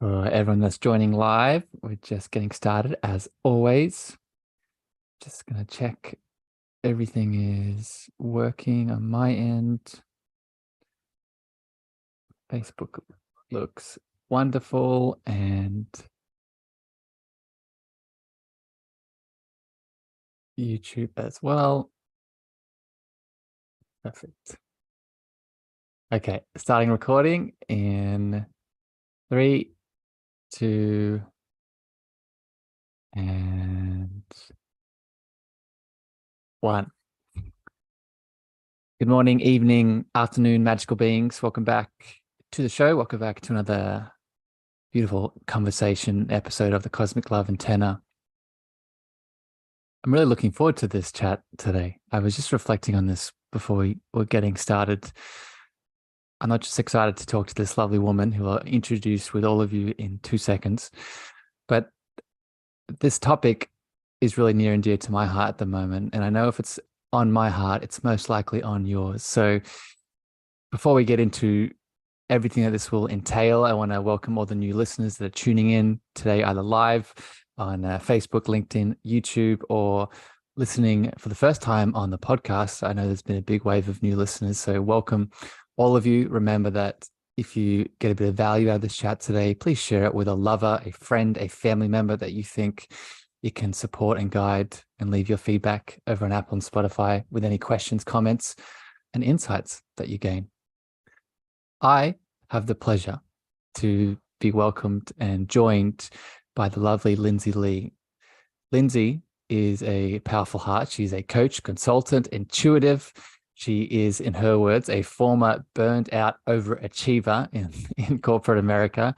For everyone that's joining live, we're just getting started as always. Just going to check everything is working on my end. Facebook looks wonderful and YouTube as well. Perfect. Okay, starting recording in 3, 2, and 1. Good morning, evening, afternoon, magical beings. Welcome back to the show. Welcome back to another beautiful conversation episode of the Cosmic Love Antenna. I'm really looking forward to this chat today. I was just reflecting on this before we were getting started. I'm not just excited to talk to this lovely woman who I'll introduce with all of you in 2 seconds, but this topic is really near and dear to my heart at the moment. And I know if it's on my heart, it's most likely on yours. So before we get into everything that this will entail, I want to welcome all the new listeners that are tuning in today, either live on Facebook, LinkedIn, YouTube, or listening for the first time on the podcast. I know there's been a big wave of new listeners, so welcome all of you. Remember that if you get a bit of value out of this chat today, please share it with a lover, a friend, a family member that you think you can support and guide, and leave your feedback over on Apple and Spotify with any questions, comments, and insights that you gain. I have the pleasure to be welcomed and joined by the lovely Lindsay Leigh. Lindsay is a powerful heart. She's a coach, consultant, intuitive. She is, in her words, a former burned out overachiever in corporate America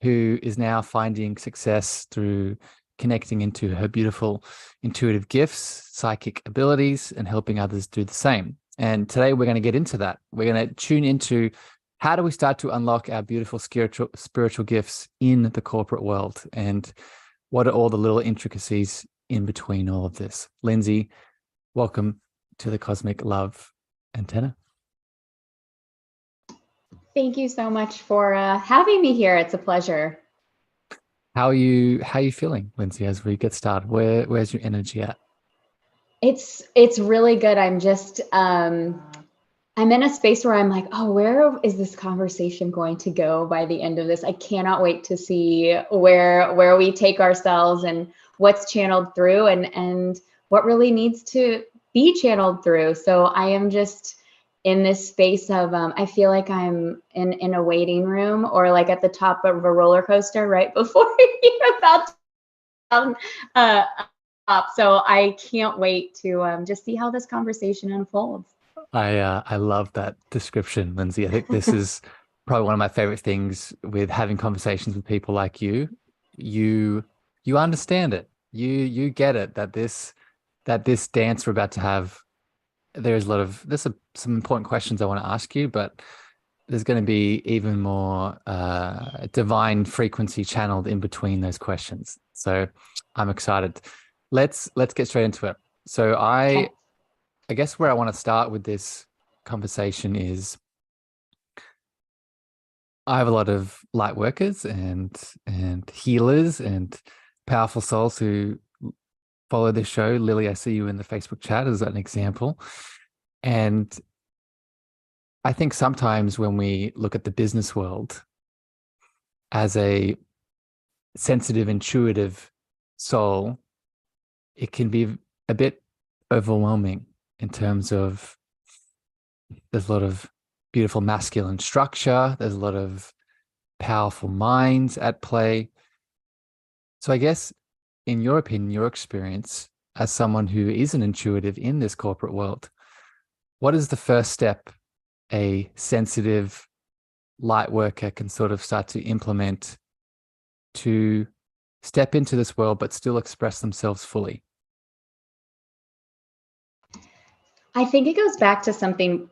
who is now finding success through connecting into her beautiful intuitive gifts, psychic abilities, and helping others do the same. And today we're going to get into that. We're going to tune into how do we start to unlock our beautiful spiritual gifts in the corporate world, and what are all the little intricacies in between all of this. Lindsay, welcome to the Cosmic Love Antenna. Thank you so much for having me here. It's a pleasure. How are you feeling, Lindsay, as we get started? Where's your energy at? It's really good. I'm just I'm in a space where I'm like, oh, where is this conversation going to go by the end of this? I cannot wait to see where we take ourselves and what's channeled through and what really needs to be channeled through. So I am just in this space of, I feel like I'm in a waiting room or like at the top of a roller coaster right before you're about to up. So I can't wait to just see how this conversation unfolds. I love that description, Lindsay. I think this is probably one of my favorite things with having conversations with people like you. You understand it. You get it that this dance we're about to have, there's some important questions I want to ask you, but there's going to be even more divine frequency channeled in between those questions. So I'm excited. Let's get straight into it. So I guess where I want to start with this conversation is I have a lot of light workers and healers and powerful souls who follow this show. Lily, I see you in the Facebook chat as an example. And I think sometimes when we look at the business world as a sensitive, intuitive soul, it can be a bit overwhelming in terms of there's a lot of beautiful masculine structure. There's a lot of powerful minds at play. So I guess in your opinion, your experience as someone who is an intuitive in this corporate world, what is the first step a sensitive light worker can sort of start to implement to step into this world, but still express themselves fully? I think it goes back to something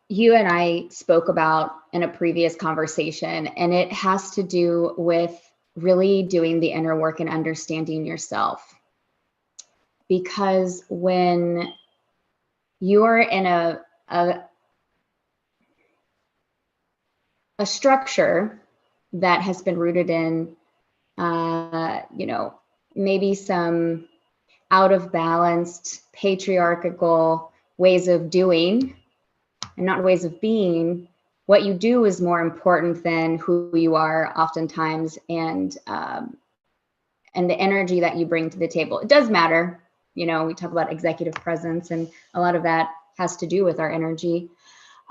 you and I spoke about in a previous conversation, and it has to do with really doing the inner work and understanding yourself. Because when you're in a structure that has been rooted in, maybe some out of balanced patriarchal ways of doing and not ways of being, what you do is more important than who you are oftentimes, and the energy that you bring to the table. It does matter. We talk about executive presence, and a lot of that has to do with our energy.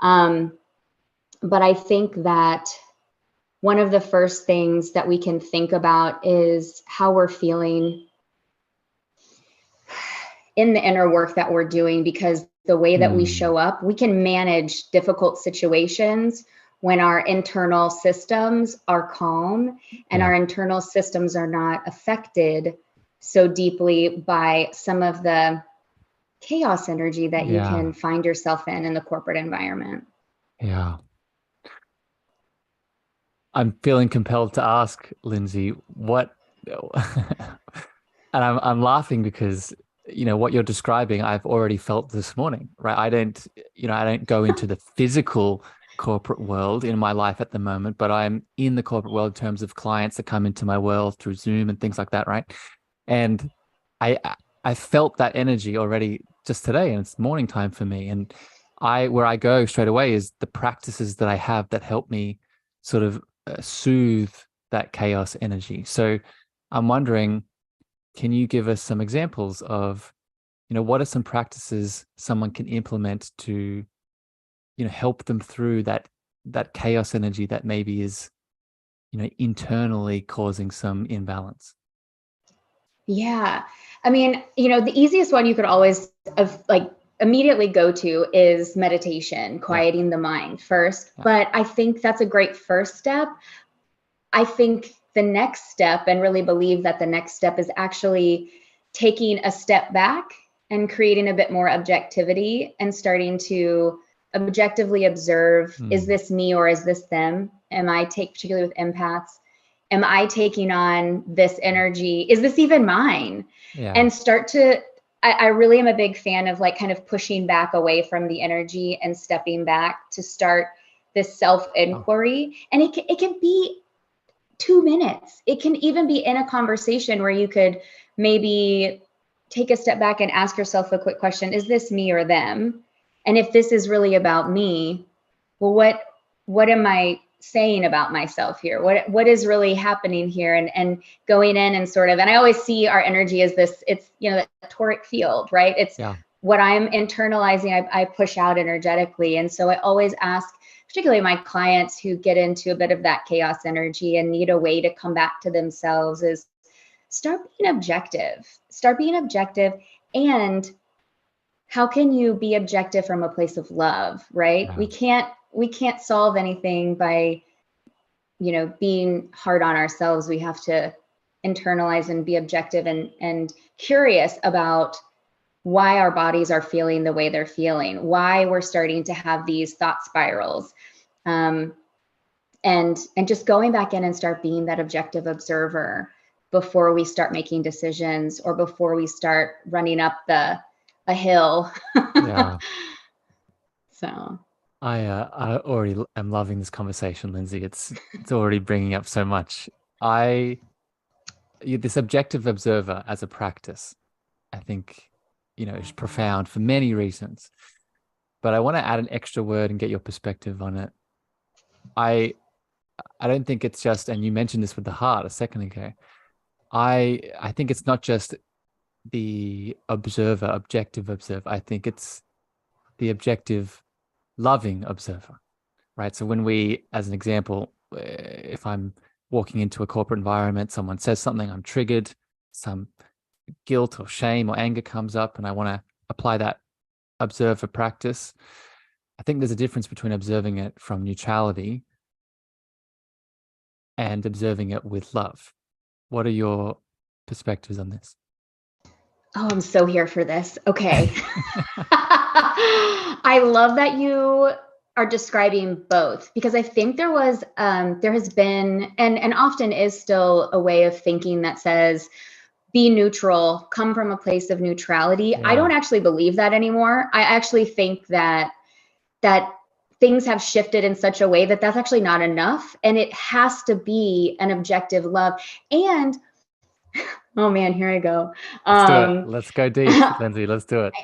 But I think that one of the first things that we can think about is how we're feeling in the inner work that we're doing, because the way that we show up, we can manage difficult situations when our internal systems are calm and our internal systems are not affected so deeply by some of the chaos energy that you can find yourself in the corporate environment. Yeah. I'm feeling compelled to ask, Lindsay, what, and I'm laughing because, what you're describing, I've already felt this morning, right? I don't go into the physical corporate world in my life at the moment, but I'm in the corporate world in terms of clients that come into my world through Zoom and things like that, right? And I felt that energy already just today, and it's morning time for me. And where I go straight away is the practices that I have that help me sort of soothe that chaos energy. So I'm wondering, can you give us some examples of, what are some practices someone can implement to, help them through that chaos energy that maybe is, internally causing some imbalance? Yeah. I mean, the easiest one you could always immediately go to is meditation, quieting the mind first. But I think that's a great first step. I think the next step, and really believe that the next step, is actually taking a step back and creating a bit more objectivity and starting to objectively observe, is this me or is this them? Particularly with empaths, am I taking on this energy? Is this even mine? And start to, I really am a big fan of kind of pushing back away from the energy and stepping back to start this self-inquiry. And it can be 2 minutes. It can even be in a conversation where you could maybe take a step back and ask yourself a quick question. Is this me or them? And if this is really about me, well, what am I saying about myself here? What is really happening here? And going in and sort of, and I always see our energy as this, it's, the toric field, right? It's what I'm internalizing, I push out energetically. And so I always ask, particularly my clients who get into a bit of that chaos energy and need a way to come back to themselves, is start being objective. And how can you be objective from a place of love, right? We can't solve anything by, being hard on ourselves. We have to internalize and be objective and curious about why our bodies are feeling the way they're feeling, why we're starting to have these thought spirals, and just going back in and start being that objective observer before we start making decisions or before we start running up a hill. So I already am loving this conversation, Lindsay. It's already bringing up so much. This objective observer as a practice, I think, is profound for many reasons. But I want to add an extra word and get your perspective on it. I don't think it's just, and you mentioned this with the heart a second ago. I think it's not just the objective observer. I think it's the objective loving observer, right? So when we, as an example, if I'm walking into a corporate environment, someone says something, I'm triggered, some guilt or shame or anger comes up, and I want to apply that observer practice. I think there's a difference between observing it from neutrality and observing it with love. What are your perspectives on this? Oh, I'm so here for this. Okay. I love that you are describing both, because I think there has been, and often is still, a way of thinking that says, be neutral, come from a place of neutrality. I don't actually believe that anymore. I actually think that things have shifted in such a way that that's actually not enough. And it has to be an objective love. And oh man, here I go. Let's do it. Let's go deep, Lindsay. Let's do it.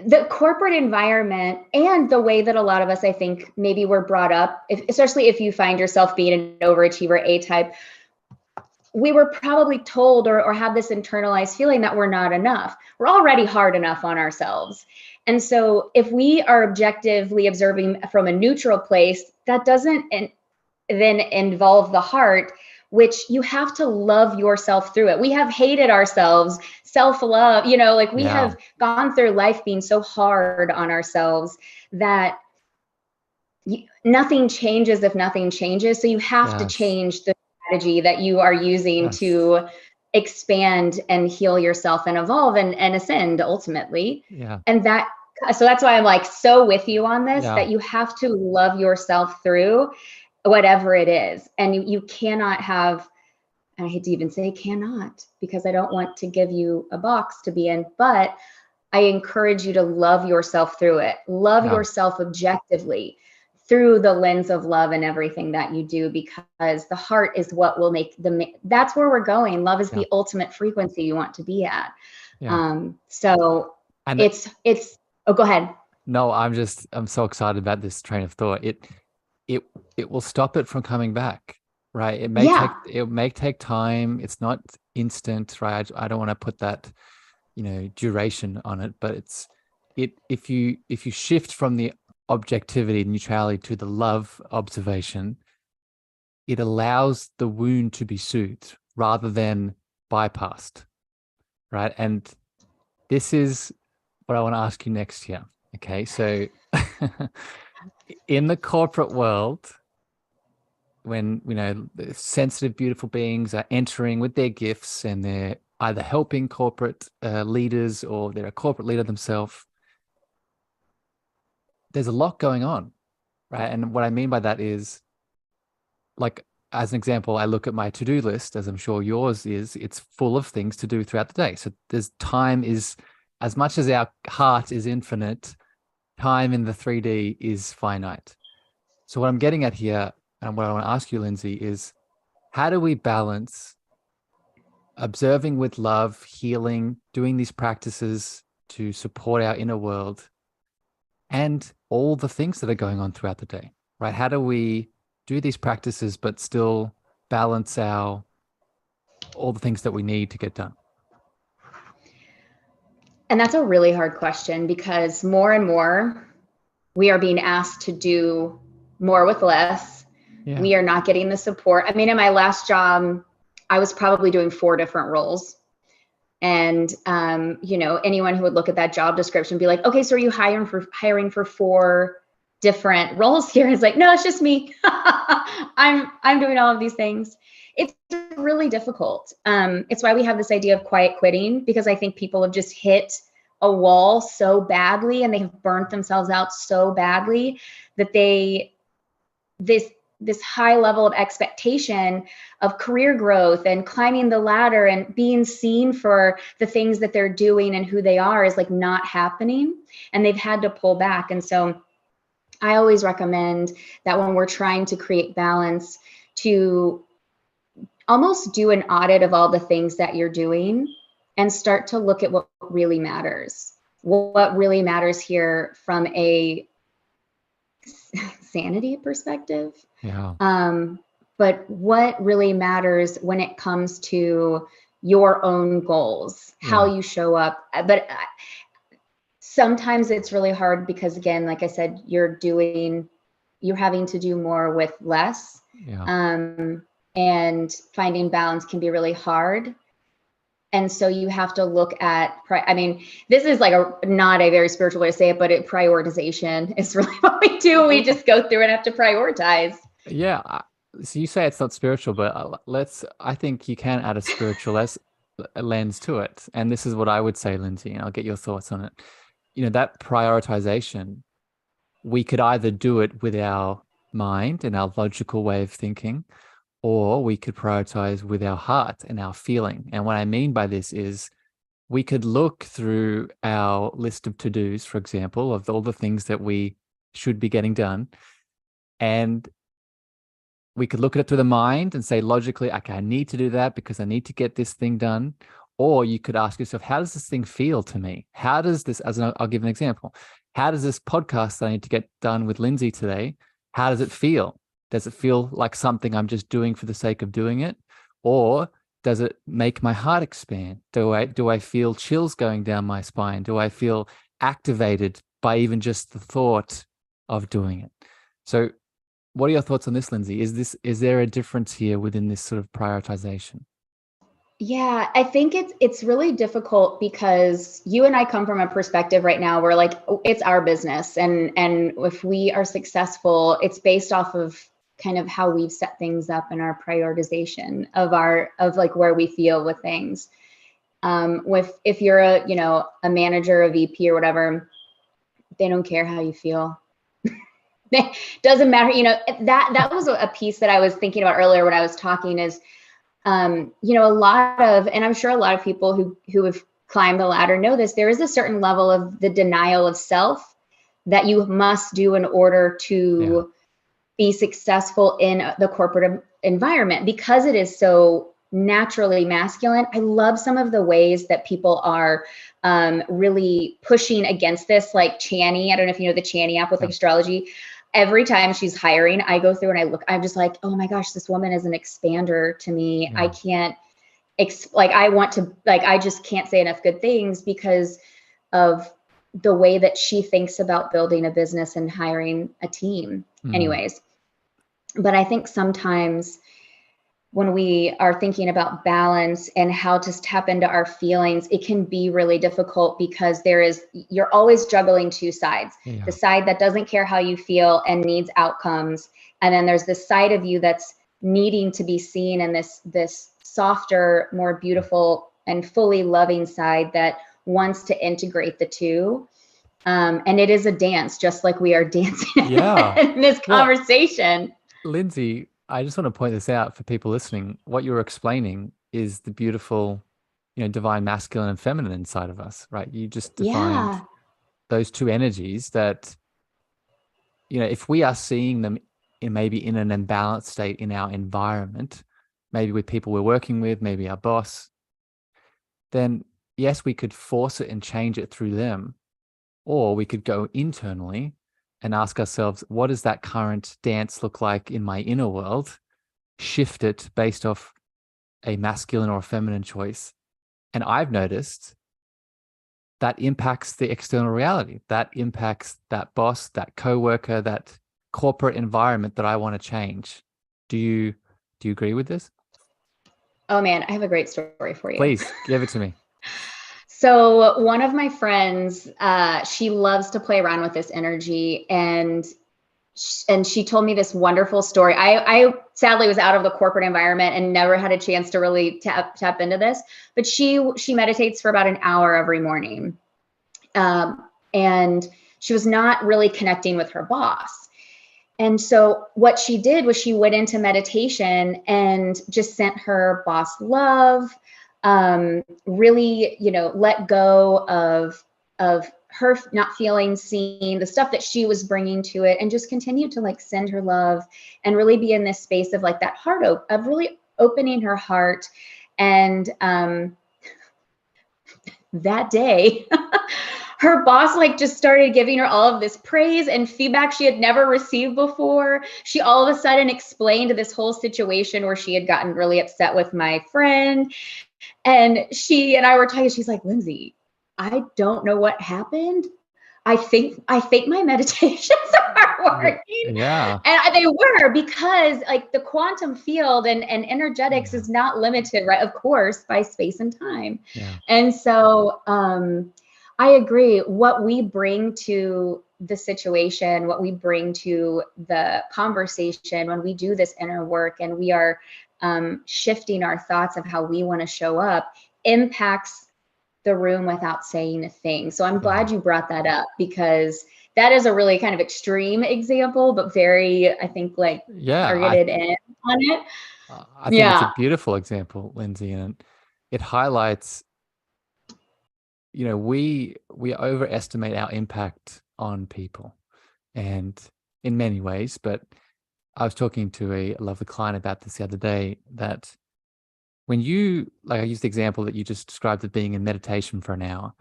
The corporate environment and the way that a lot of us, I think, maybe we're brought up, especially if you find yourself being an overachiever, A-type, we were probably told or have this internalized feeling that we're not enough. We're already hard enough on ourselves. And so if we are objectively observing from a neutral place, that doesn't then involve the heart, which you have to love yourself through it. We have hated ourselves, self-love, like we have gone through life being so hard on ourselves that nothing changes if nothing changes. So you have to change the strategy that you are using to expand and heal yourself and evolve and ascend ultimately. And so that's why I'm like so with you on this, that you have to love yourself through whatever it is. And you cannot have, and I hate to even say cannot, because I don't want to give you a box to be in, but I encourage you to love yourself through it. Love yourself objectively through the lens of love and everything that you do, because the heart is what will make that's where we're going. Love is the ultimate frequency you want to be at. So it's oh, go ahead. No, I'm so excited about this train of thought. It will stop it from coming back, right? It may take time. It's not instant, right? I don't want to put that, duration on it, but if you shift from the objectivity, neutrality to the love observation, it allows the wound to be soothed rather than bypassed, right? And this is what I want to ask you next here. Okay, so in the corporate world, when the sensitive, beautiful beings are entering with their gifts and they're either helping corporate leaders or they're a corporate leader themselves, there's a lot going on, right? And what I mean by that is, like, as an example, I look at my to-do list, as I'm sure yours is, it's full of things to do throughout the day. So there's time is, as much as our heart is infinite, time in the 3D is finite. So what I'm getting at here, and what I want to ask you, Lindsay, is how do we balance observing with love, healing, doing these practices to support our inner world, and all the things that are going on throughout the day, right? How do we do these practices but still balance all the things that we need to get done? And that's a really hard question, because more and more we are being asked to do more with less. We are not getting the support. I mean, in my last job, I was probably doing 4 different roles. And, anyone who would look at that job description be like, okay, so are you hiring for 4 different roles here? It's like, no, it's just me. I'm doing all of these things. It's really difficult. It's why we have this idea of quiet quitting, because I think people have just hit a wall so badly and they have burnt themselves out so badly that this high level of expectation of career growth and climbing the ladder and being seen for the things that they're doing and who they are is like not happening, and they've had to pull back. And so I always recommend that when we're trying to create balance, to almost do an audit of all the things that you're doing and start to look at what really matters. What really matters here from a sanity perspective. But what really matters when it comes to your own goals, how you show up. But sometimes it's really hard because, again, like I said, you're having to do more with less. And finding balance can be really hard. And so you have to look at, this is like not a very spiritual way to say it, but prioritization is really what we do. We just go through and have to prioritize. So you say it's not spiritual, but I think you can add a spiritual lens to it. And this is what I would say, Lindsay, and I'll get your thoughts on it. That prioritization, we could either do it with our mind and our logical way of thinking, or we could prioritize with our heart and our feeling. And what I mean by this is we could look through our list of to-dos, for example, of all the things that we should be getting done. And we could look at it through the mind and say logically, okay, I need to do that because I need to get this thing done. Or you could ask yourself, how does this thing feel to me? How does this, I'll give an example. How does this podcast that I need to get done with Lindsay today, how does it feel? Does it feel like something I'm just doing for the sake of doing it? Or does it make my heart expand? Do I feel chills going down my spine? Do I feel activated by even just the thought of doing it? So what are your thoughts on this, Lindsay? Is there a difference here within this sort of prioritization? Yeah, I think it's really difficult because you and I come from a perspective right now where like it's our business, and if we are successful, it's based off of kind of how we've set things up in our prioritization of like where we feel with things. If you're a manager, a VP or whatever, they don't care how you feel. Doesn't matter. That was a piece that I was thinking about earlier when I was talking is, a lot of, and I'm sure a lot of people who have climbed the ladder know this, there is a certain level of the denial of self that you must do in order to be successful in the corporate environment because it is so naturally masculine. I love some of the ways that people are really pushing against this, like Chani. I don't know if you know the Chani app with like astrology. Every time she's hiring, I go through and I look, I'm just like, oh my gosh, this woman is an expander to me. Yeah. I can't, I just can't say enough good things because of the way that she thinks about building a business and hiring a team. Anyways, but I think sometimes when we are thinking about balance and how to tap into our feelings, it can be really difficult because you're always juggling two sides. Yeah. The side that doesn't care how you feel and needs outcomes. And then there's this side of you that's needing to be seen, and this softer, more beautiful and fully loving side that wants to integrate the two. And it is a dance, just like we are dancing in this conversation. Well, Lindsay, I just want to point this out for people listening. What you're explaining is the beautiful, divine masculine and feminine inside of us, right? You just defined those two energies that, if we are seeing them maybe in an imbalanced state in our environment, maybe with people we're working with, maybe our boss, then yes, we could force it and change it through them, or we could go internally and ask ourselves, what does that current dance look like in my inner world? Shift it based off a masculine or a feminine choice. And I've noticed that impacts the external reality. That impacts that boss, that coworker, that corporate environment that I want to change. Do you agree with this? Oh man, I have a great story for you. Please give it to me. So one of my friends, she loves to play around with this energy, and she told me this wonderful story. I sadly was out of the corporate environment and never had a chance to really tap into this, but she meditates for about an hour every morning. And she was not really connecting with her boss. And so what she did was she went into meditation and just sent her boss love, really, let go of her not feeling seen, the stuff that she was bringing to it, and just continue to like send her love and really be in this space of like that heart of really opening her heart. And that day, her boss like just started giving her all of this praise and feedback she had never received before. She all of a sudden explained this whole situation where she had gotten really upset with my friend. And she and I were talking, she's like, Lindsay, I don't know what happened. I think my meditations are working. Yeah. And they were, because like the quantum field and energetics is not limited, right? Of course, by space and time. Yeah. And so I agree. What we bring to the situation, what we bring to the conversation when we do this inner work and we are shifting our thoughts of how we want to show up impacts the room without saying a thing. So I'm glad you brought that up, because that is a really kind of extreme example, but very, I think, like targeted in on it. I think it's a beautiful example, Lindsay, and it highlights, we overestimate our impact on people. and in many ways. But I was talking to a lovely client about this the other day, that when you, like, I used the example that you just described of being in meditation for an hour.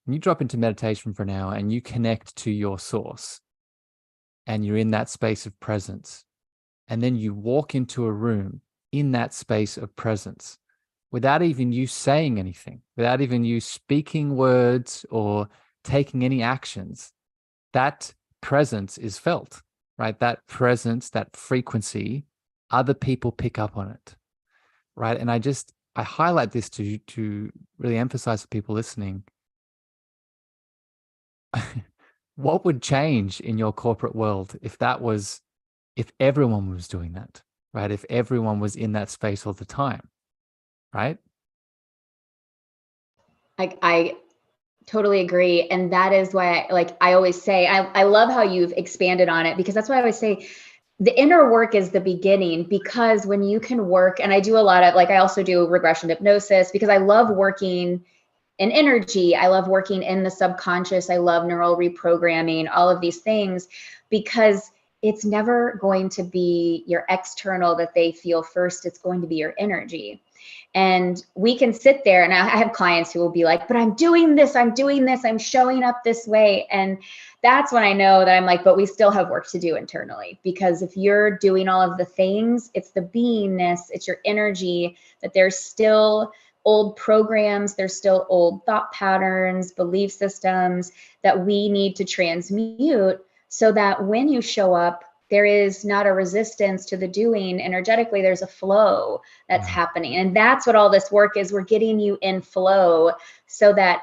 When you drop into meditation for an hour and you connect to your source and you're in that space of presence, and then you walk into a room in that space of presence without even you saying anything, without even you speaking words or taking any actions, that presence is felt, right? That presence, that frequency, other people pick up on it, right? And I highlight this to really emphasize for people listening. What would change in your corporate world if everyone was doing that, right? If everyone was in that space all the time, right? I totally agree. And that is why I always say, I love how you've expanded on it, because that's why I always say the inner work is the beginning, because when you can work, and I do a lot of, I also do regression hypnosis, because I love working in energy. I love working in the subconscious. I love neural reprogramming, all of these things, because it's never going to be your external that they feel first. It's going to be your energy. And we can sit there, and I have clients who will be like, but I'm doing this, I'm showing up this way. And that's when I know that I'm like, but we still have work to do internally, because if you're doing all of the things, it's the beingness, it's your energy, that there's still old programs, there's still old thought patterns, belief systems that we need to transmute, so that when you show up, there is not a resistance to the doing. Energetically, there's a flow that's happening. And that's what all this work is. We're getting you in flow so that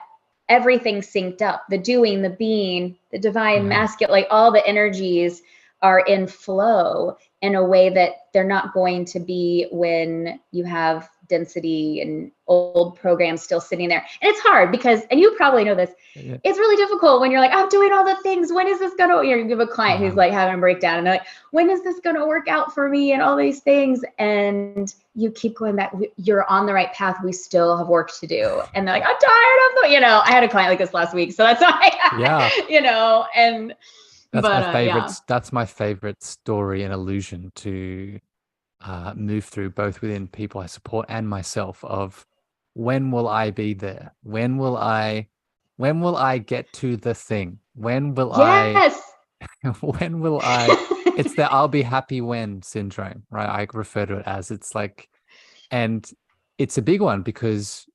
everything's synced up. The doing, the being, the divine masculine, all the energies are in flow in a way that they're not going to be when you have density and old programs still sitting there. And it's hard because, and you probably know this, it's really difficult when you're like, I'm doing all the things. When is this going to, you have a client who's like having a breakdown, and they're like, when is this going to work out for me, and all these things. And you keep going back, you're on the right path. We still have work to do. And they're like, I'm tired of I had a client like this last week. So that's why, and that's my favorite story and illusion to move through, both within people I support and myself, of when will I be there? When will I get to the thing? When will when will I, it's the I'll be happy when syndrome, right? I refer to it as, it's like, and it's a big one because,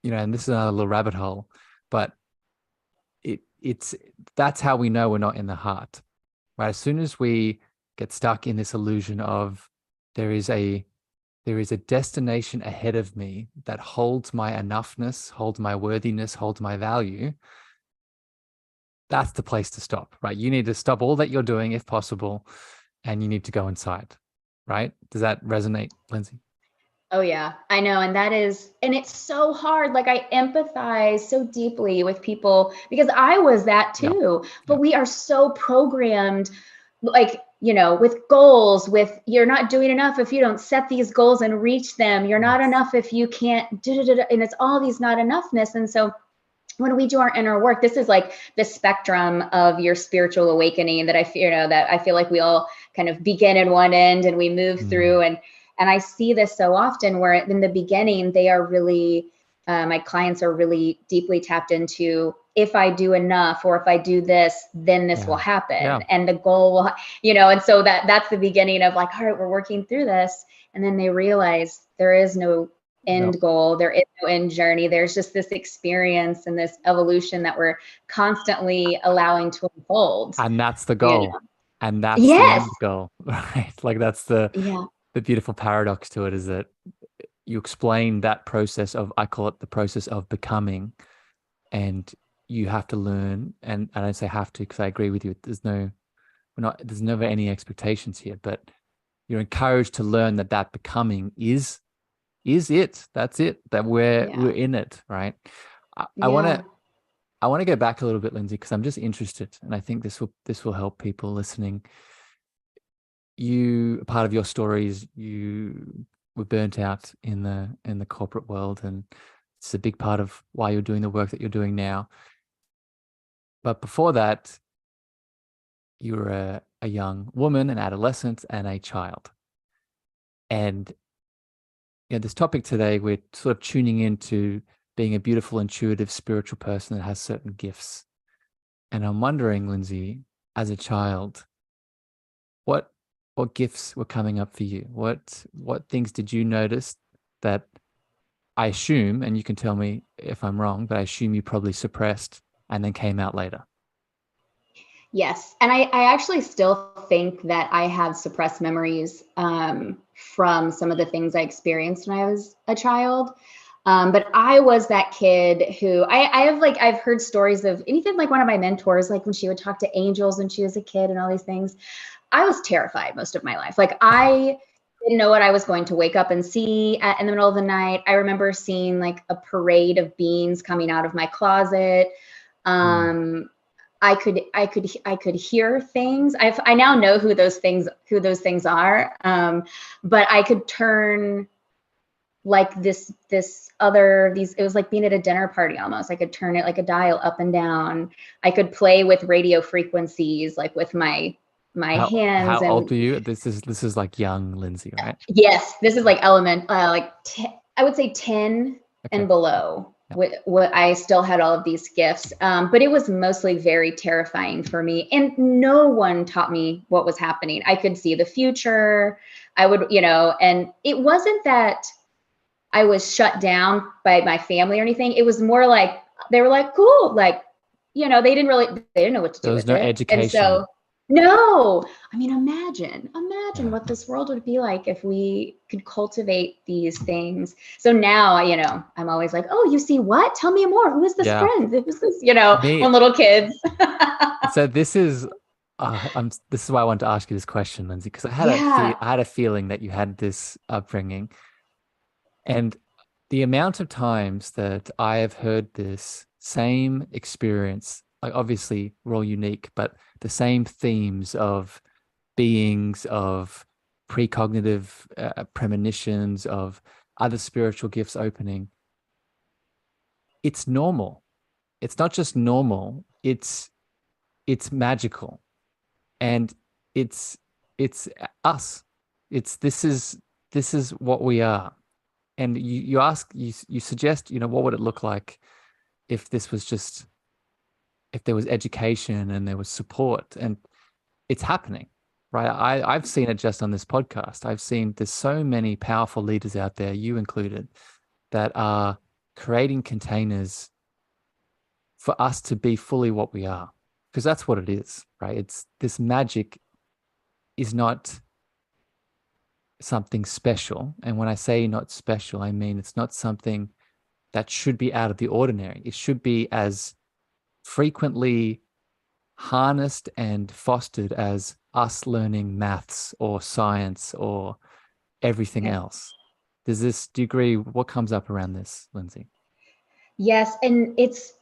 and this is another little rabbit hole, but it's that's how we know we're not in the heart, right? As soon as we get stuck in this illusion of there is a destination ahead of me that holds my enoughness, holds my worthiness, holds my value, that's the place to stop, right? You need to stop all that you're doing if possible, and you need to go inside, right? Does that resonate, Lindsay? Oh yeah, I know. And it's so hard. I empathize so deeply with people, because I was that too, but we are so programmed, with goals, with you're not doing enough if you don't set these goals and reach them. You're not enough if you can't and it's all these not enoughness. And so when we do our inner work, this is like the spectrum of your spiritual awakening that I feel like we all kind of begin in one end and we move through. And I see this so often where in the beginning, they are really, my clients are really deeply tapped into, if I do enough, or if I do this, then this will happen. And the goal will, and so that's the beginning of all right, we're working through this. And then they realize there is no end goal. There is no end journey. There's just this experience and this evolution that we're constantly allowing to unfold. And that's the goal. And that's the end goal, right? That's the beautiful paradox to it, is that you explain that process of, I call it the process of becoming, and you have to learn, and I don't say have to because I agree with you. There's never any expectations here, but you're encouraged to learn that becoming is it. That's it. That we're in it, right? I want to go back a little bit, Lindsay, because I'm just interested, and I think this will help people listening. Part of your stories, you were burnt out in the corporate world, and it's a big part of why you're doing the work that you're doing now. But before that, you were a young woman, an adolescent, and a child. And this topic today, we're sort of tuning into being a beautiful, intuitive, spiritual person that has certain gifts. And I'm wondering, Lindsay, as a child, what what gifts were coming up for you? What things did you notice that I assume, and you can tell me if I'm wrong, but I assume you probably suppressed and then came out later? Yes. And I actually still think that I have suppressed memories from some of the things I experienced when I was a child. But I was that kid who I have like, I've heard stories of, and even like one of my mentors, like when she would talk to angels when she was a kid and all these things. I was terrified most of my life. Like I didn't know what I was going to wake up and see in the middle of the night. I remember seeing like a parade of beings coming out of my closet. Mm. I could hear things. I now know who those things are. But I could turn like it was like being at a dinner party almost. I could turn it like a dial up and down. I could play with radio frequencies like with my hands. How old And were you? This is like young Lindsay, right? yes, this is like I would say 10 Okay. and below. Yeah. What I still had all of these gifts, but it was mostly very terrifying for me. And no one taught me what was happening. I could see the future. I would, and it wasn't that I was shut down by my family or anything. It was more like they were like, cool, like, they didn't know what to There do was with no it. And education. so no, I mean, imagine Yeah. what this world would be like if we could cultivate these things. So now, I'm always like, oh, you see what? Tell me more. Who is this Yeah. friend? Who is this, Me. when little kids. So this is why I wanted to ask you this question, Lindsay, because Yeah. I had a feeling that you had this upbringing, and the amount of times that I have heard this same experience, like obviously we're all unique, but the same themes of beings, of precognitive premonitions, of other spiritual gifts opening, it's normal. It's not just normal, it's magical. And it's it's us. It's this is what we are. And you suggest, what would it look like if this was just if there was education and there was support, and it's happening, right? I've seen it just on this podcast. I've seen there's so many powerful leaders out there, you included, that are creating containers for us to be fully what we are, because that's what it is, right? It's this magic is not something special. And when I say not special, I mean it's not something that should be out of the ordinary. It should be as frequently harnessed and fostered as us learning maths or science or everything Yeah. else. Do you agree? What comes up around this, Lindsay? Yes. And it's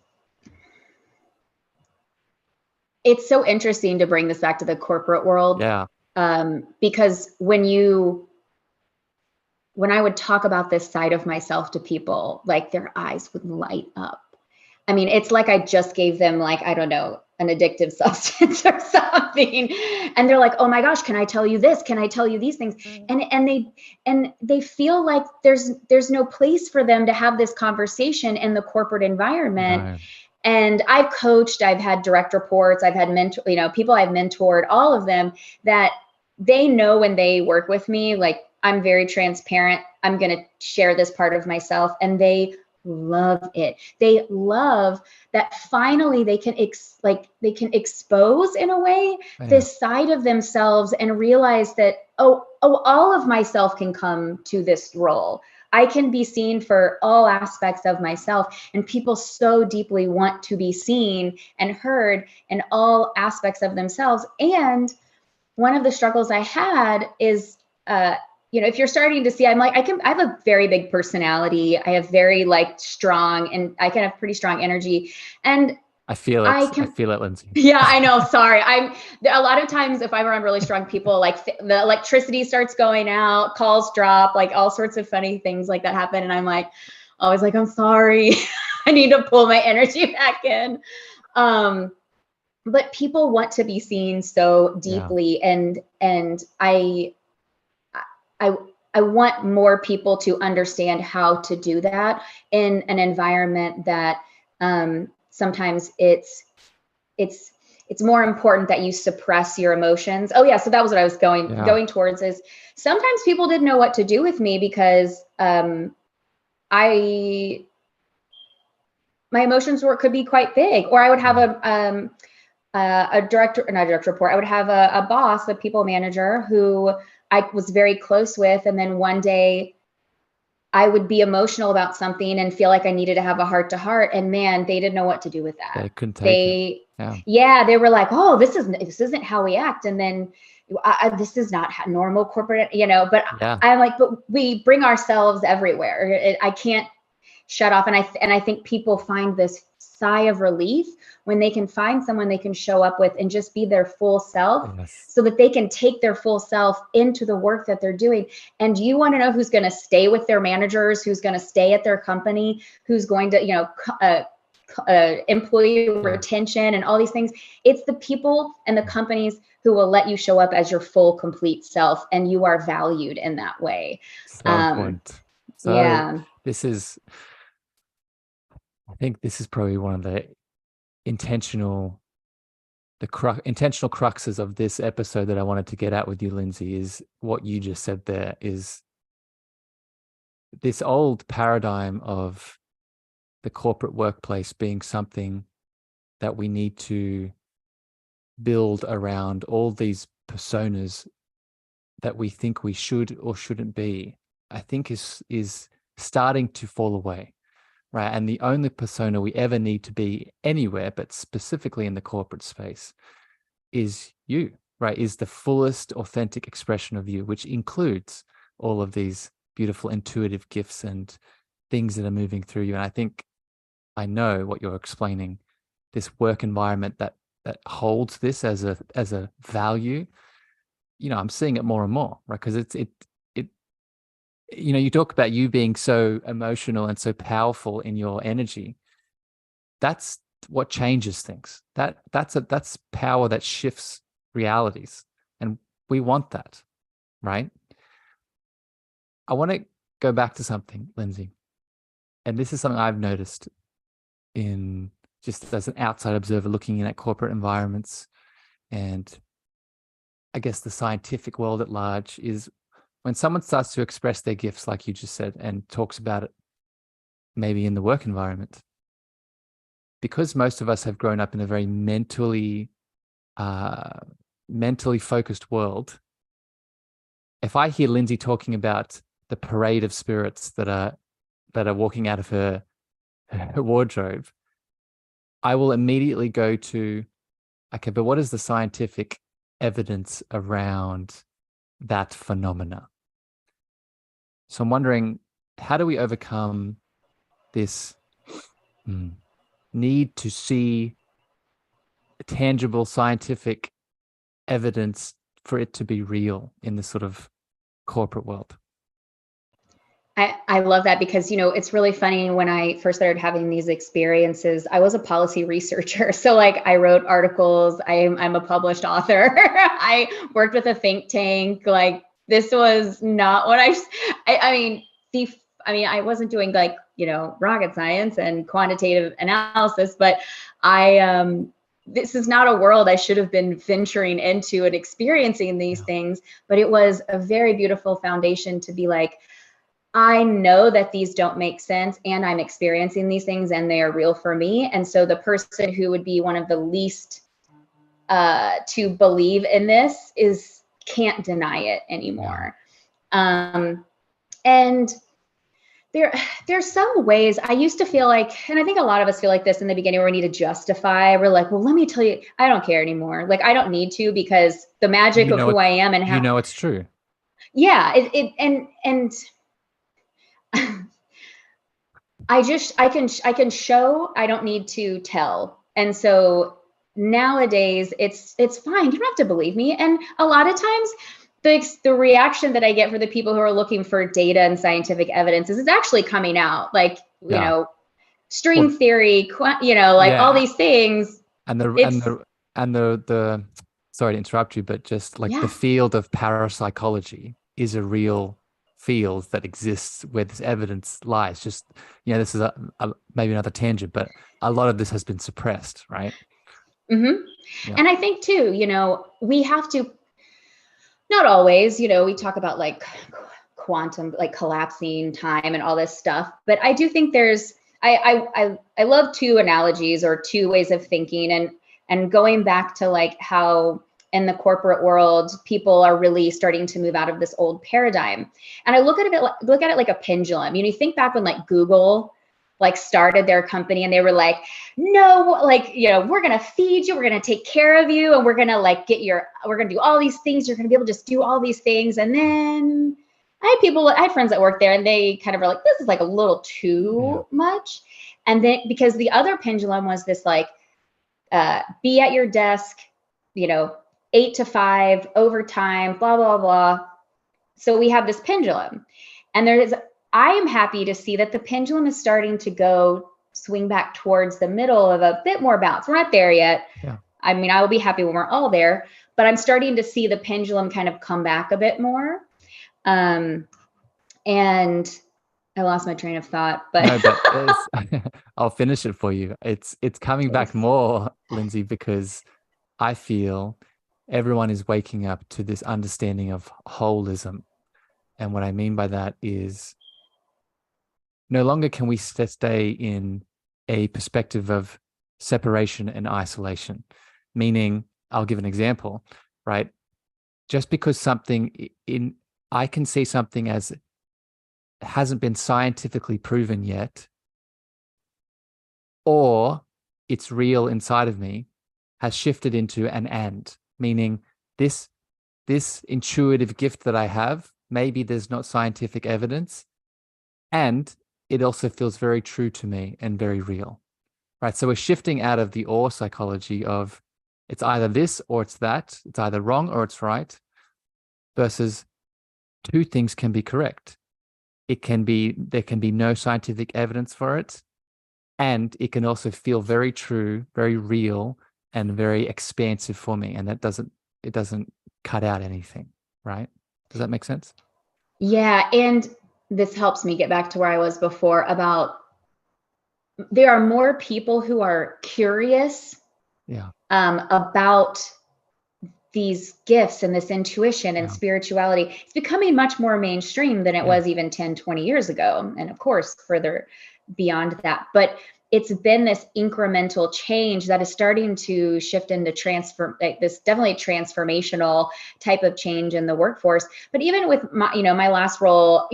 so interesting to bring this back to the corporate world. Yeah. Because when I would talk about this side of myself to people, like their eyes would light up. I mean, it's like I just gave them, like, I don't know, an addictive substance or something. And they're like, oh my gosh, can I tell you this? Can I tell you these things? And they feel like there's no place for them to have this conversation in the corporate environment. No. And I've coached, I've had direct reports, I've had people I've mentored, all of them, that they know when they work with me, like I'm very transparent. I'm going to share this part of myself, and they love it. They love that finally they can expose in a way Yeah. this side of themselves and realize that, oh, all of myself can come to this role. I can be seen for all aspects of myself, and people so deeply want to be seen and heard in all aspects of themselves. And one of the struggles I had is, if you're starting to see, I have a very big personality. I have very strong, and I can have pretty strong energy. And I feel it. I feel it, Lindsay. yeah, I know. Sorry. A lot of times if I'm around really strong people, like the electricity starts going out, calls drop, like all sorts of funny things like that happen. And I'm like, always like, I'm sorry. I need to pull my energy back in. but people want to be seen so Yeah. deeply. And I want more people to understand how to do that in an environment that sometimes it's more important that you suppress your emotions. Oh yeah, so that was what I was going towards, is sometimes people didn't know what to do with me because my emotions could be quite big, or I would have a not a direct report. I would have a boss, a people manager who I was very close with. And then one day I would be emotional about something and feel like I needed to have a heart to heart. And man, they didn't know what to do with that. They couldn't take it. Yeah, they were like, oh, this isn't how we act. And then this is not normal corporate, but I'm like, but we bring ourselves everywhere. I can't shut off. And I think people find this sigh of relief when they can find someone they can show up with and just be their full self, so that they can take their full self into the work that they're doing. And you want to know who's going to stay with their managers, who's going to stay at their company, who's going to, employee retention and all these things. It's the people and the companies who will let you show up as your full, complete self, and you are valued in that way. So important. So yeah. I think this is probably one of the intentional cruxes of this episode that I wanted to get at with you, Lindsay, is what you just said there, is this old paradigm of the corporate workplace being something that we need to build around all these personas that we think we should or shouldn't be, I think is starting to fall away. Right. And the only persona we ever need to be anywhere, but specifically in the corporate space, is you, right? Is the fullest authentic expression of you, which includes all of these beautiful intuitive gifts and things that are moving through you. And I know what you're explaining, this work environment that holds this as a value. I'm seeing it more and more, right? Because you talk about you being so emotional and so powerful in your energy. That's what changes things. That's power that shifts realities. And we want that, right? I want to go back to something, Lindsay. And this is something I've noticed in just as an outside observer looking in at corporate environments, and I guess the scientific world at large, is when someone starts to express their gifts, like you just said, and talks about it maybe in the work environment, because most of us have grown up in a very mentally focused world. If I hear Lindsay talking about the parade of spirits that are walking out of her wardrobe, I will immediately go to, okay, but what is the scientific evidence around that phenomena? So I'm wondering, how do we overcome this need to see tangible scientific evidence for it to be real in this sort of corporate world? I love that, because, it's really funny. When I first started having these experiences, I was a policy researcher. So like I wrote articles, I'm a published author. I worked with a think tank. Like this was not what I wasn't doing like, rocket science and quantitative analysis, but this is not a world I should have been venturing into and experiencing these things. But it was a very beautiful foundation to be like, I know that these don't make sense, and I'm experiencing these things and they are real for me. And so the person who would be one of the least to believe in this can't deny it anymore. And there's some ways I used to feel like, and I think a lot of us feel like this in the beginning, where we need to justify. We're like, well, let me tell you, I don't care anymore. Like, I don't need to, because the magic of who I am and how, it's true. Yeah. And I can show, I don't need to tell. And so nowadays it's fine. You don't have to believe me. And a lot of times the reaction that I get for the people who are looking for data and scientific evidence is it's actually coming out, like, string theory, all these things. And and the sorry to interrupt you, but just like the Yeah. field of parapsychology is a real field that exists where this evidence lies. Just, this is maybe another tangent, but a lot of this has been suppressed, right? Mm-hmm. Yeah. And I think too, we have to, not always, we talk about like quantum, like collapsing time and all this stuff, but I do think there's, I love two analogies or two ways of thinking, and going back to like how in the corporate world people are really starting to move out of this old paradigm, and I look at it like a pendulum. You think back when like Google like started their company and they were like, no, like, we're going to feed you, we're going to take care of you, and we're going to like we're going to do all these things, you're going to be able to just do all these things. And then I had friends that worked there, and they kind of were like, this is like a little too much. And then because the other pendulum was this like, be at your desk, 8 to 5, overtime, blah, blah, blah. So we have this pendulum, and I am happy to see that the pendulum is starting to swing back towards the middle of a bit more balance. We're not there yet. Yeah. I mean, I will be happy when we're all there, but I'm starting to see the pendulum kind of come back a bit more. And I lost my train of thought, but No, but I'll finish it for you. It's coming back more, Lindsay, because I feel everyone is waking up to this understanding of holism. And what I mean by that is no longer can we stay in a perspective of separation and isolation. Meaning, I'll give an example, right? Just because I can see something as hasn't been scientifically proven yet, or it's real inside of me, has shifted into meaning this intuitive gift that I have, maybe there's not scientific evidence, and it also feels very true to me and very real, right? So we're shifting out of the or psychology of it's either this or it's that, it's either wrong or it's right, versus two things can be correct. There can be no scientific evidence for it, and it can also feel very true, very real, and very expansive for me. And it doesn't cut out anything, right? Does that make sense? Yeah. And this helps me get back to where I was before about there are more people who are curious about these gifts and this intuition and spirituality. It's becoming much more mainstream than it was even 10, 20 years ago. And of course, further beyond that. But it's been this incremental change that is starting to shift into this definitely transformational type of change in the workforce. But even with my last role,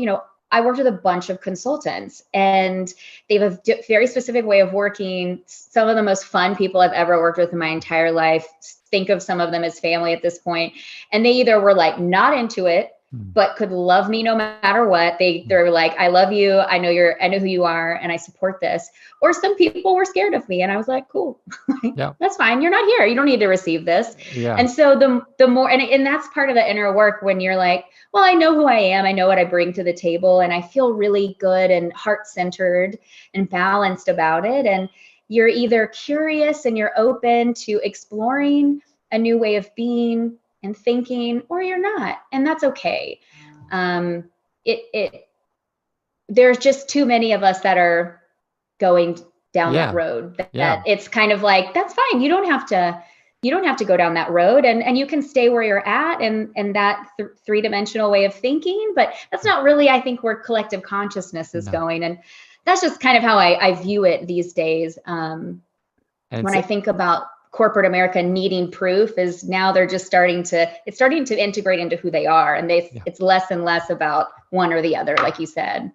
I worked with a bunch of consultants, and they have a very specific way of working. Some of the most fun people I've ever worked with in my entire life. Think of some of them as family at this point. And they either were like not into it, but could love me no matter what. They're like, I love you. I know who you are, and I support this. Or some people were scared of me, and I was like, cool, that's fine. You're not here. You don't need to receive this. Yeah. And so the more, and that's part of the inner work when you're like, well, I know who I am. I know what I bring to the table, and I feel really good and heart-centered and balanced about it. And you're either curious and you're open to exploring a new way of being and thinking, or you're not, and that's okay. There's just too many of us that are going down that road that it's kind of like, that's fine. You don't have to go down that road, and you can stay where you're at and that three-dimensional way of thinking, but that's not really, I think, where collective consciousness is going. And that's just kind of how I view it these days. When I think about corporate America needing proof, is now they're just starting to integrate into who they are. And it's less and less about one or the other, like you said.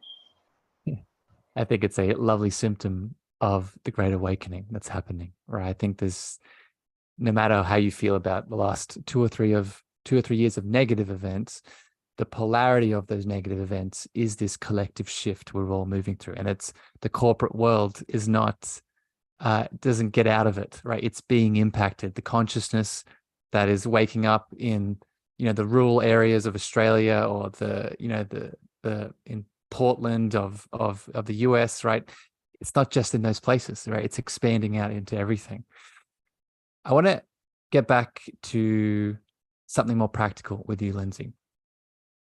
I think it's a lovely symptom of the Great Awakening that's happening, right? I think no matter how you feel about the last 2 or 3 years of negative events, the polarity of those negative events is this collective shift we're all moving through. And it's the corporate world is not, doesn't get out of it, right? It's being impacted. The consciousness that is waking up in, the rural areas of Australia, or in Portland of the US, right? It's not just in those places, right? It's expanding out into everything. I want to get back to something more practical with you, Lindsay.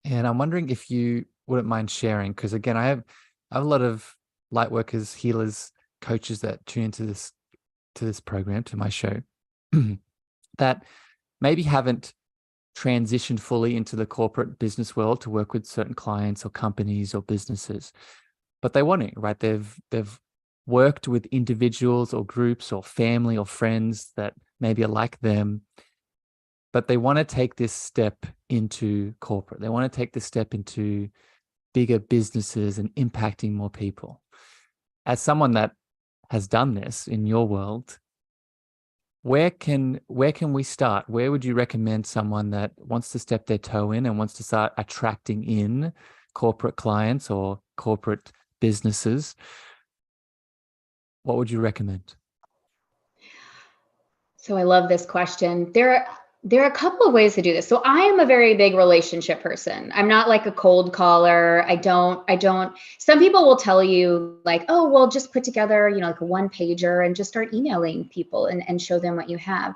And I'm wondering if you wouldn't mind sharing, because again, I have a lot of light workers, healers, coaches that tune into this program, to my show, that maybe haven't transitioned fully into the corporate business world to work with certain clients or companies or businesses, but they want to, right? They've worked with individuals or groups or family or friends that maybe are like them, but they want to take this step into corporate. They want to take this step into bigger businesses and impacting more people. As someone that has done this in your world, where can we start? Where would you recommend someone that wants to step their toe in and wants to start attracting in corporate clients or corporate businesses? What would you recommend? So I love this question. There are a couple of ways to do this. So I am a very big relationship person. I'm not like a cold caller. Some people will tell you like, oh, well, just put together, like a one pager and just start emailing people and show them what you have.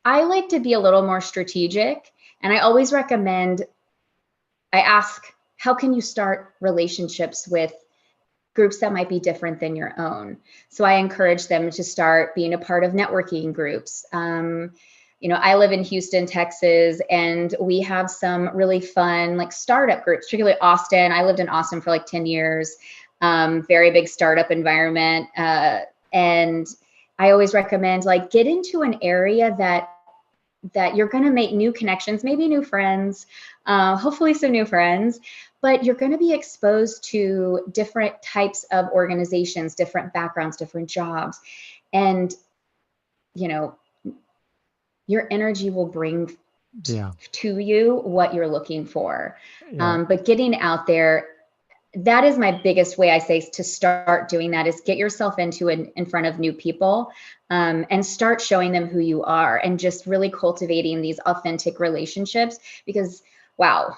I like to be a little more strategic. And I always recommend, I ask, how can you start relationships with groups that might be different than your own? So I encourage them to start being a part of networking groups. I live in Houston, Texas, and we have some really fun like startup groups, particularly Austin. I lived in Austin for like 10 years, very big startup environment. And I always recommend like get into an area that you're going to make new connections, maybe new friends, hopefully some new friends, but you're going to be exposed to different types of organizations, different backgrounds, different jobs. And, your energy will bring to you what you're looking for. But getting out there, that is my biggest way I say to start doing that is get yourself in front of new people and start showing them who you are and just really cultivating these authentic relationships. Because, wow,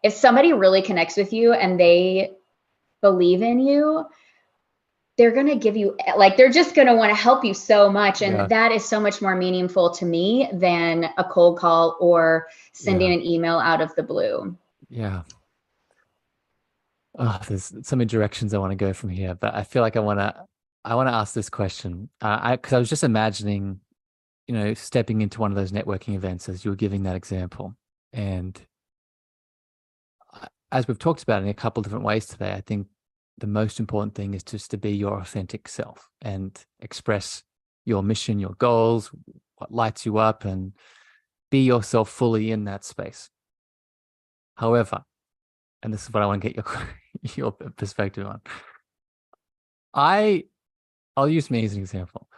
if somebody really connects with you and they believe in you, they're going to give you, like, they're just going to want to help you so much. And that is so much more meaningful to me than a cold call or sending an email out of the blue. Yeah. Oh, there's so many directions I want to go from here, but I feel like I want to ask this question. Because I was just imagining, stepping into one of those networking events as you were giving that example. And as we've talked about in a couple of different ways today, I think the most important thing is just to be your authentic self and express your mission, your goals, what lights you up, and be yourself fully in that space. However, and this is what I want to get your perspective on. I'll use me as an example.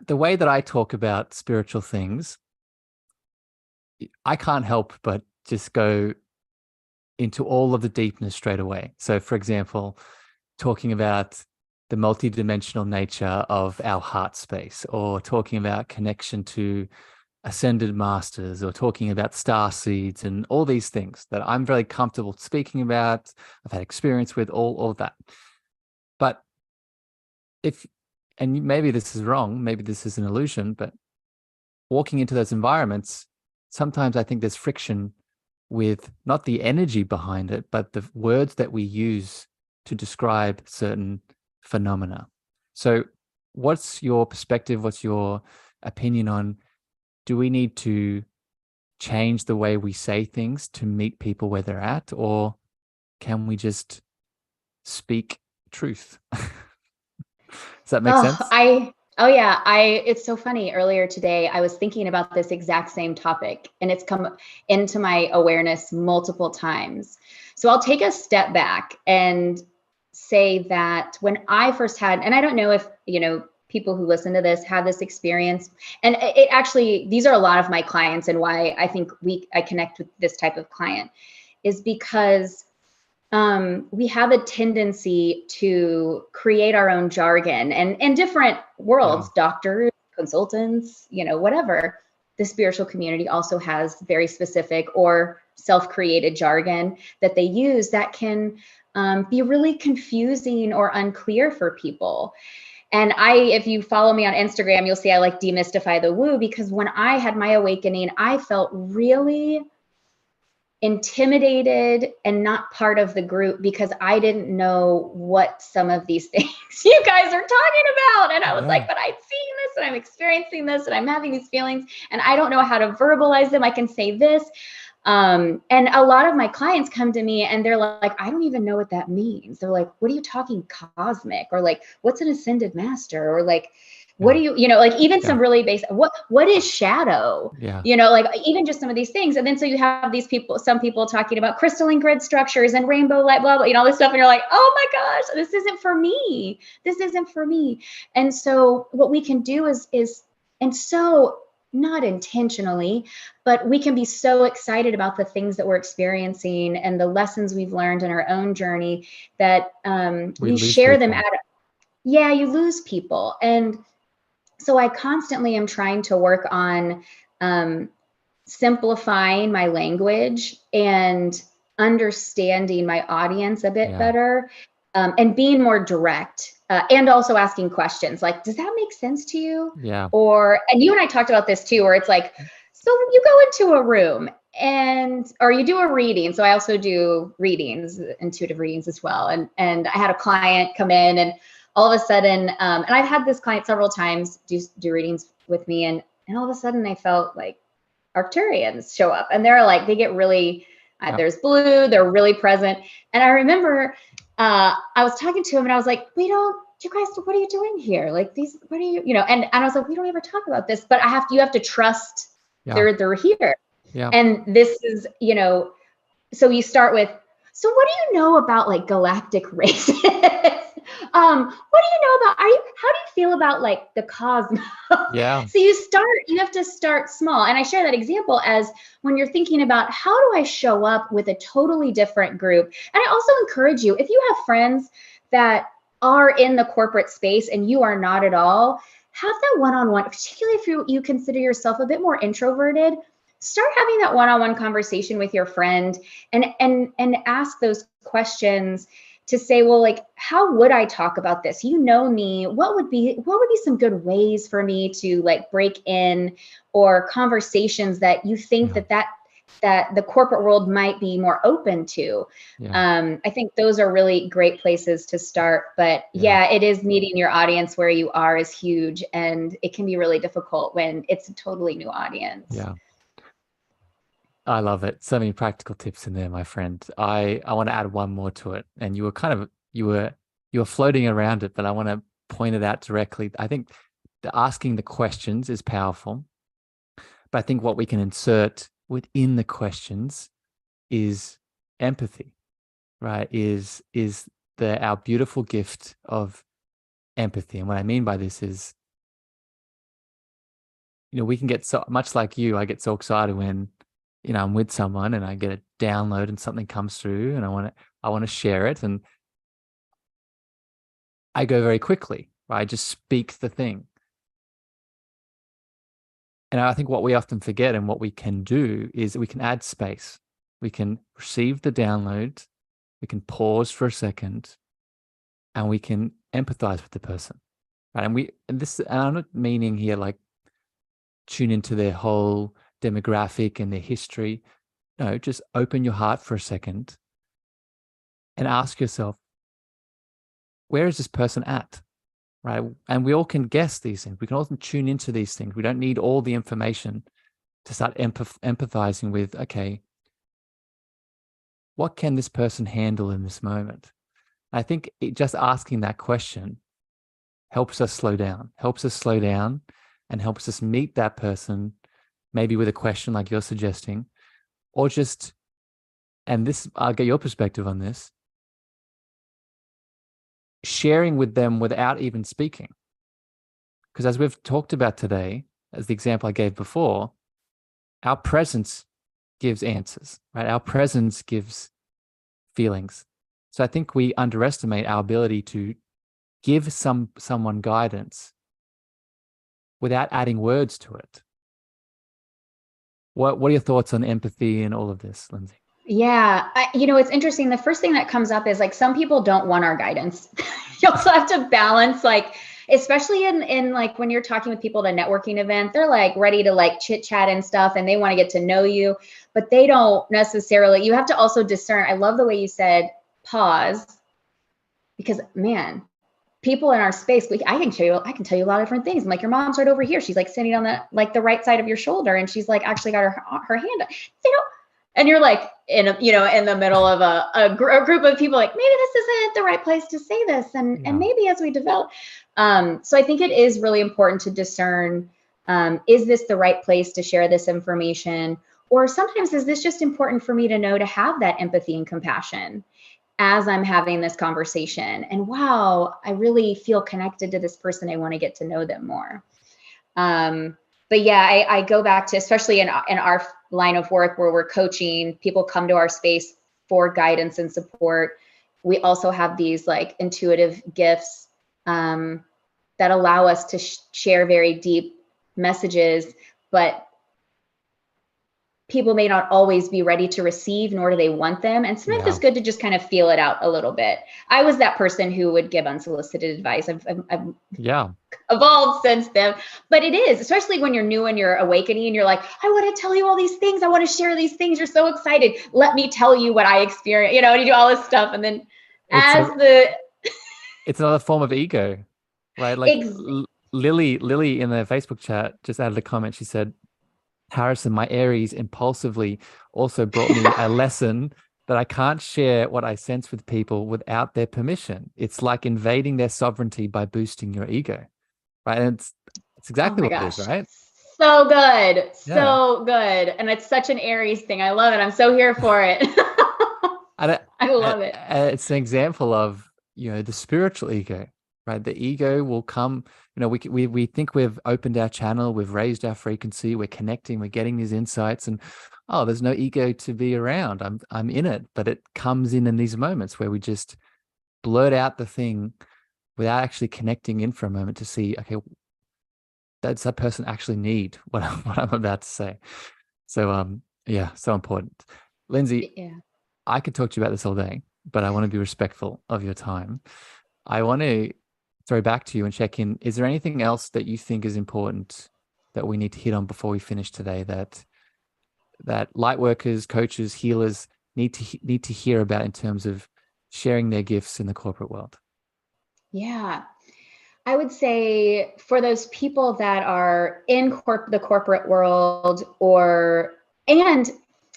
The way that I talk about spiritual things, I can't help but just go into all of the deepness straight away. So, for example, talking about the multidimensional nature of our heart space, or talking about connection to ascended masters, or talking about star seeds and all these things that I'm very comfortable speaking about. I've had experience with all of that. But and maybe this is wrong, maybe this is an illusion, but walking into those environments, sometimes I think there's friction with not the energy behind it, but the words that we use to describe certain phenomena. So what's your perspective? What's your opinion on, do we need to change the way we say things to meet people where they're at, or can we just speak truth? Does that make sense? It's so funny. Earlier today, I was thinking about this exact same topic, and it's come into my awareness multiple times. So I'll take a step back and say that when I first had, and I don't know if, people who listen to this have this experience, and it actually, these are a lot of my clients, and why I think I connect with this type of client is because we have a tendency to create our own jargon and different worlds, doctors, consultants, whatever. The spiritual community also has very specific or self-created jargon that they use that can be really confusing or unclear for people. And if you follow me on Instagram, you'll see I like demystify the woo, because when I had my awakening, I felt really intimidated and not part of the group because I didn't know what some of these things you guys are talking about. And I was like, but I've seen this and I'm experiencing this and I'm having these feelings and I don't know how to verbalize them. I can say this. And a lot of my clients come to me and they're like, I don't even know what that means. They're like, what are you talking cosmic? Or like, what's an ascended master? Or like, what do you know, like even some really basic, what is shadow? You know, like even just some of these things. And then so you have these people, some people talking about crystalline grid structures and rainbow light, blah, blah, you know, all this stuff. And you're like, oh my gosh, this isn't for me. This isn't for me. And so what we can do is, and so not intentionally, but we can be so excited about the things that we're experiencing and the lessons we've learned in our own journey that we share them you lose people. And so I constantly am trying to work on simplifying my language and understanding my audience a bit better, and being more direct, and also asking questions like, does that make sense to you? And you and I talked about this too, where it's like, so you go into a room or you do a reading. So I also do readings, intuitive readings as well. And I had a client come in and all of a sudden, and I've had this client several times do readings with me, and all of a sudden I felt like Arcturians show up, and they're like, they get really, there's blue, they're really present. And I remember I was talking to him and I was like, you guys, what are you doing here? Like these, what are you, you know, and I was like, we don't ever talk about this, but you have to trust they're here. And this is, you know, so you start with, so what do you know about like galactic races? What do you know about, how do you feel about like the cosmos? So you have to start small. And I share that example as when you're thinking about how do I show up with a totally different group? And I also encourage you, if you have friends that are in the corporate space and you are not at all, have that one-on-one, particularly if you consider yourself a bit more introverted. Start having that one-on-one conversation with your friend and ask those questions to say, well, like, how would I talk about this? You know me, what would be some good ways for me to like break in, or conversations that you think that the corporate world might be more open to. I think those are really great places to start. But it is meeting your audience where you are is huge. And it can be really difficult when it's a totally new audience. I love it. So many practical tips in there, my friend. I want to add one more to it. And you were floating around it, but I want to point it out directly. I think asking the questions is powerful, but I think what we can insert within the questions is empathy, right? Is our beautiful gift of empathy. And what I mean by this is, you know, we can get so much like you. I get so excited when, you know, I'm with someone and I get a download and something comes through and I want to share it, and I go very quickly, right? I just speak the thing. And I think what we often forget and what we can do is we can add space. We can receive the download, we can pause for a second, and we can empathize with the person, right? And I'm not meaning here like tune into their whole demographic and their history. No, just open your heart for a second and ask yourself, where is this person at, right? And we all can guess these things. We can also tune into these things. We don't need all the information to start empathizing with, okay, what can this person handle in this moment? I think just asking that question helps us slow down and helps us meet that person, maybe with a question like you're suggesting, or just, and this, I'll get your perspective on this, sharing with them without even speaking. Because as we've talked about today, as the example I gave before, our presence gives answers, right? Our presence gives feelings. So I think we underestimate our ability to give someone guidance without adding words to it. What are your thoughts on empathy and all of this, Lindsay? Yeah, you know, it's interesting. The first thing that comes up is like, some people don't want our guidance. You also have to balance, like, especially in like when you're talking with people at a networking event, they're like ready to like chit chat and stuff, and they want to get to know you, but they don't necessarily, you have to also discern. I love the way you said pause, because man, people in our space, I can tell you a lot of different things. I'm like, your mom's right over here. She's like sitting on the right side of your shoulder, and she's like actually got her hand up. They don't, and you're like in the middle of a group of people, like maybe this isn't the right place to say this, and maybe as we develop, so I think it is really important to discern, is this the right place to share this information, or sometimes is this just important for me to know, to have that empathy and compassion as I'm having this conversation, and wow, I really feel connected to this person. I want to get to know them more. But yeah, I go back to, especially in our line of work where we're coaching, people come to our space for guidance and support. We also have these like intuitive gifts that allow us to share very deep messages, but people may not always be ready to receive, nor do they want them. And sometimes it's good to just kind of feel it out a little bit. I was that person who would give unsolicited advice. I've evolved since then, but it is, especially when you're new and you're awakening and you're like, I want to tell you all these things. I want to share these things. You're so excited. Let me tell you what I experienced, and you do all this stuff. And then it's another form of ego, right? Like Lily in the Facebook chat just added a comment. She said, Harrison, my Aries impulsively also brought me a lesson that I can't share what I sense with people without their permission. It's like invading their sovereignty by boosting your ego, right? And it's exactly what it is, right? So good. So good. And it's such an Aries thing. I love it. I'm so here for it. I love it. It's an example of, the spiritual ego, right? The ego will come, we think we've opened our channel, we've raised our frequency, we're connecting, we're getting these insights, and there's no ego to be around. I'm in it, but it comes in these moments where we just blurt out the thing without actually connecting in for a moment to see, okay, does that person actually need what I'm about to say? So so important. Lindsay, I could talk to you about this all day, but I want to be respectful of your time. I want to throw back to you and check in. Is there anything else that you think is important that we need to hit on before we finish today, that light workers, coaches, healers need to hear about in terms of sharing their gifts in the corporate world? Yeah. I would say for those people that are in the corporate world and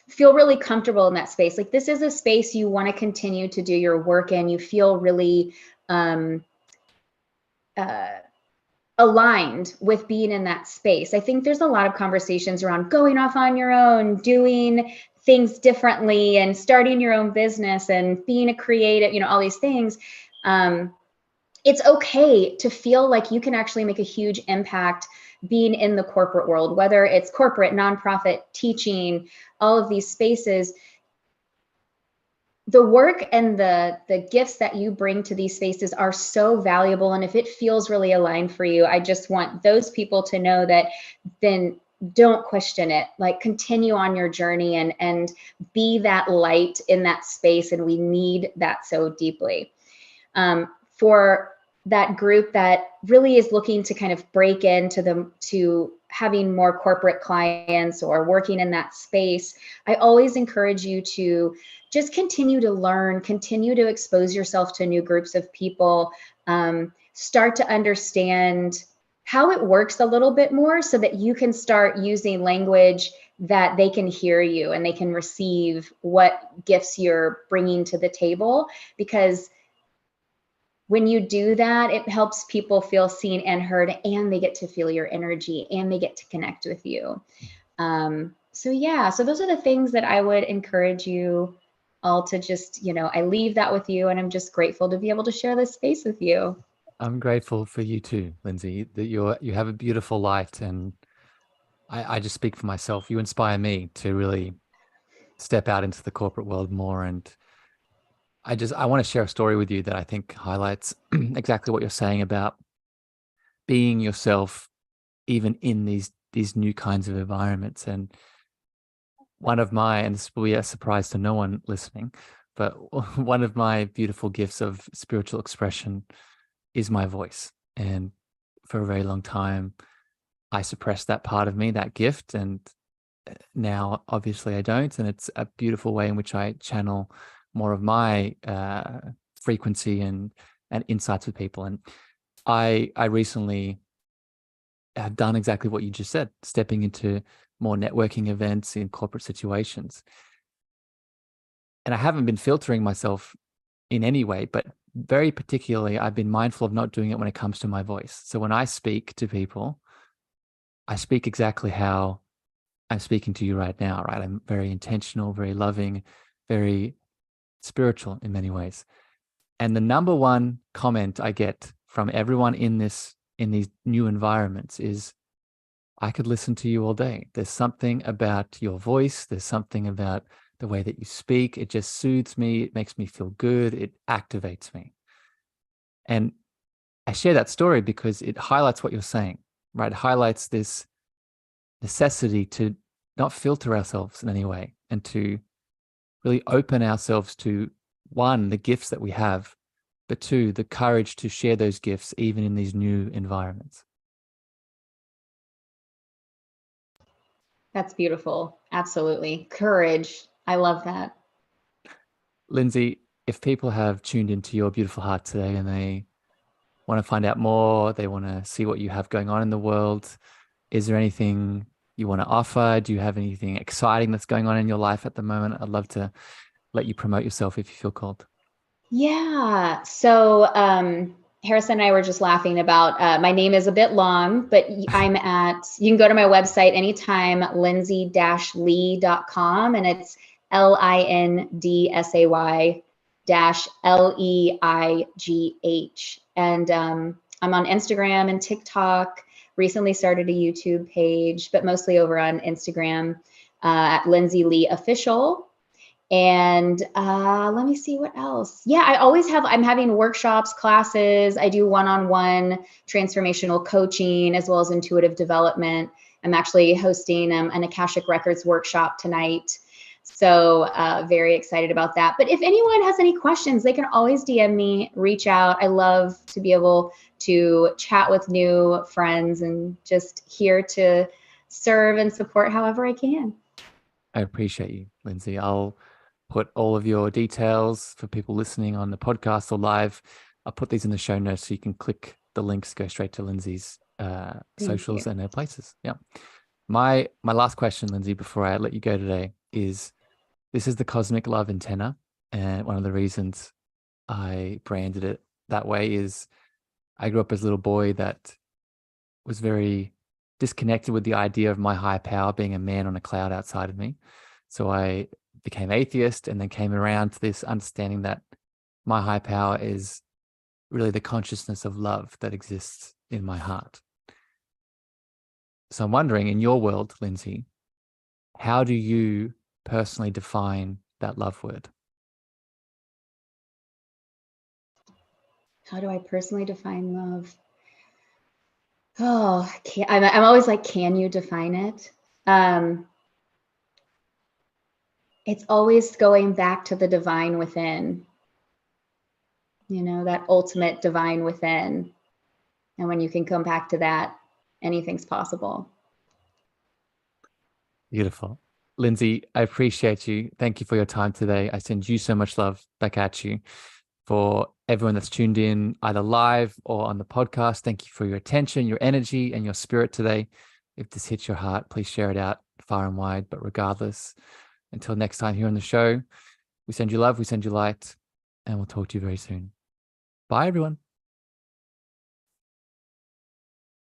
feel really comfortable in that space, like this is a space you want to continue to do your work in, you feel really aligned with being in that space. I think there's a lot of conversations around going off on your own, doing things differently, and starting your own business and being a creative, all these things. It's okay to feel like you can actually make a huge impact being in the corporate world, whether it's corporate, nonprofit, teaching, all of these spaces. The work and the gifts that you bring to these spaces are so valuable. And if it feels really aligned for you, I just want those people to know that then don't question it. Like continue on your journey and be that light in that space. And we need that so deeply. For that group that really is looking to kind of break to having more corporate clients or working in that space, I always encourage you to just continue to learn, continue to expose yourself to new groups of people, start to understand how it works a little bit more so that you can start using language that they can hear you and they can receive what gifts you're bringing to the table. Because when you do that, it helps people feel seen and heard, and they get to feel your energy and they get to connect with you. So those are the things that I would encourage you all to just, I leave that with you, and I'm just grateful to be able to share this space with you. I'm grateful for you too, Lindsay, that you have a beautiful light, and I just speak for myself. You inspire me to really step out into the corporate world more. And I want to share a story with you that I think highlights exactly what you're saying about being yourself, even in these new kinds of environments. And and this will be a surprise to no one listening, but one of my beautiful gifts of spiritual expression is my voice. And for a very long time, I suppressed that part of me, that gift. And now obviously I don't. And it's a beautiful way in which I channel more of my frequency and insights with people. And I recently have done exactly what you just said, stepping into more networking events in corporate situations. And I haven't been filtering myself in any way, but very particularly, I've been mindful of not doing it when it comes to my voice. So when I speak to people, I speak exactly how I'm speaking to you right now, right? I'm very intentional, very loving, very spiritual in many ways. And the number one comment I get from everyone in these new environments is, I could listen to you all day. There's something about your voice. There's something about the way that you speak. It just soothes me. It makes me feel good. It activates me. And I share that story because it highlights what you're saying, right? It highlights this necessity to not filter ourselves in any way and to really open ourselves to, one, the gifts that we have, but two, the courage to share those gifts even in these new environments. That's beautiful. Absolutely. Courage. I love that. Lindsay, if people have tuned into your beautiful heart today and they want to find out more, they want to see what you have going on in the world, is there anything you want to offer? Do you have anything exciting that's going on in your life at the moment? I'd love to let you promote yourself if you feel called. Yeah. So Harrison and I were just laughing about my name is a bit long, but you can go to my website anytime, lindsay-leigh.com, and it's LINDSAY-LEIGH. And I'm on Instagram and TikTok, recently started a YouTube page, but mostly over on Instagram at Lindsay Leigh Official. And let me see what else. Yeah, I'm having workshops, classes. I do one-on-one transformational coaching as well as intuitive development. I'm actually hosting an Akashic Records workshop tonight. So very excited about that. But if anyone has any questions, they can always DM me, reach out. I love to be able to chat with new friends and just here to serve and support however I can. I appreciate you, Lindsay. I'll put all of your details for people listening on the podcast or live. I'll put these in the show notes so you can click the links, go straight to Lindsay's socials and her places. Yeah. My last question, Lindsay, before I let you go today is, this is the Cosmic Love Antenna. And one of the reasons I branded it that way is I grew up as a little boy that was very disconnected with the idea of my higher power being a man on a cloud outside of me. So I became atheist and then came around to this understanding that my high power is really the consciousness of love that exists in my heart. So I'm wondering, in your world, Lindsay, how do you personally define that love word? How do I personally define love? Oh, I'm always like, can you define it? It's always going back to the divine within, that ultimate divine within. And when you can come back to that, anything's possible. Beautiful. Lindsay, I appreciate you. Thank you for your time today. I send you so much love back at you. For everyone that's tuned in either live or on the podcast, thank you for your attention, your energy, and your spirit today. If this hits your heart, please share it out far and wide. But regardless, until next time here on the show, we send you love, we send you light, and we'll talk to you very soon. Bye, everyone.